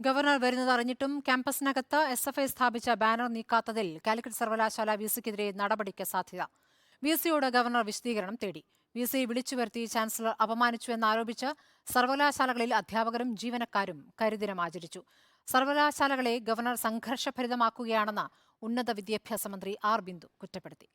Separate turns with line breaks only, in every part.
Governor വരുന്നതറിഞ്ഞിട്ടും ക്യാമ്പസിനകത്ത് SFI സ്ഥാപിച്ച banner നീക്കാത്തതിൽ Calicut സർവകലാശാല വിസിക്കെതിരെ നടപടിക്ക് സാധ്യത. വിസിയോട് ഗവർണർ വിശദീകരണം തേടി. വിസി വിളിച്ചുവരുത്തി ചാൻസലർ അപമാനിച്ചുവെന്നാരോപിച്ച് സർവകലാശാലകളിൽ അധ്യാപകരും ജീവനക്കാരും കരിദിനം ആചരിച്ചു. സർവകലാശാലകളെ ഗവർണർ സംഘർഷഭരിതമാക്കുകയാണെന്ന് ഉന്നത വിദ്യാഭ്യാസ മന്ത്രി ആർ ബിന്ദു കുറ്റപ്പെടുത്തി.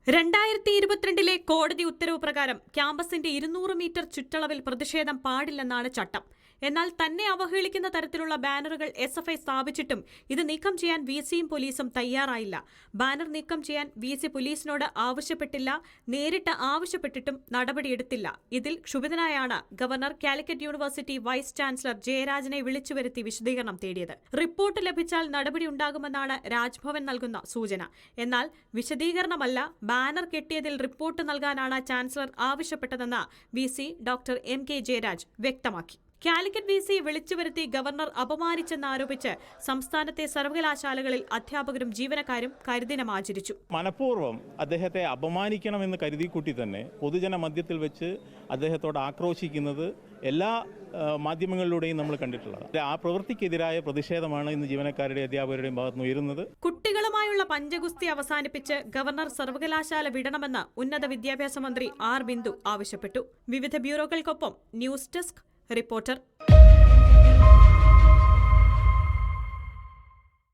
2022 കോടതി ഉത്തരവ് പ്രകാരം ക്യാമ്പസിന്റെ 200 മീറ്റർ ചുറ്റളവിൽ പ്രതിഷേധം പാടില്ലെന്നാണ് ചട്ടം. എന്നാൽ തന്നെ അവഹേളിക്കുന്ന തരത്തിലുള്ള ബാനറുകൾ SFI സ്ഥാപിച്ചിട്ടും ഇത് നീക്കം ചെയ്യാൻ വിസിയും പോലീസും തയ്യാറായില്ല. ബാനർ നീക്കം ചെയ്യാൻ വിസി പോലീസിനോട് ആവശ്യപ്പെട്ടില്ല, നേരിട്ട് ആവശ്യപ്പെട്ടിട്ടും നടപടിയെടുത്തില്ല. ഇതിൽ ക്ഷുഭിതനായാണ് governor Calicut university vice chancellor ജയരാജനെ വിളിച്ചുവരുത്തി വിശദീകരണം തേടിയത്. റിപ്പോർട്ട് ലഭിച്ചാൽ നടപടിയുണ്ടാകുമെന്നാണ് രാജ്ഭവൻ നൽകുന്ന സൂചന. എന്നാൽ വിശദീകരണമല്ല, ബാനർ കെട്ടിയതിൽ റിപ്പോർട്ട് നൽകാനാണ് ചാൻസലർ ആവശ്യപ്പെട്ടതെന്ന് വിസി ഡോക്ടർ MK ജയരാജ് വ്യക്തമാക്കി. കാലിക്കറ്റ് വിസി വിളിച്ചുവരുത്തി ഗവർണർ അപമാനിച്ചെന്നാരോപിച്ച് സംസ്ഥാനത്തെ സർവകലാശാലകളിൽ അധ്യാപകരും ജീവനക്കാരും കരിദിനം ആചരിച്ചു.
മനഃപൂർവ്വം അദ്ദേഹത്തെ അപമാനിക്കണമെന്ന് കരുതിക്കൂട്ടി തന്നെ പൊതുജന മധ്യത്തിൽ വെച്ച് അദ്ദേഹത്തോട് ആക്രോശിക്കുന്നത് എല്ലാ മാധ്യമങ്ങളിലൂടെയും നമ്മൾ കണ്ടിട്ടുള്ളത്. ആ പ്രവൃത്തിക്കെതിരായ പ്രതിഷേധമാണ് ഇന്ന് ജീവനക്കാരുടെയും അധ്യാപകരുടെയും ഭാഗത്തുനിന്ന് ഉയരുന്നത്.
കുട്ടികളുമായുള്ള പഞ്ചഗുസ്തി അവസാനിപ്പിച്ച് ഗവർണർ സർവകലാശാല വിടണമെന്ന് ഉന്നത വിദ്യാഭ്യാസ മന്ത്രി ആർ ബിന്ദു ആവശ്യപ്പെട്ടു. വിവിധ ബ്യൂറോകൾക്കൊപ്പം ന്യൂസ് ഡെസ്ക് റിപ്പോർട്ടർ.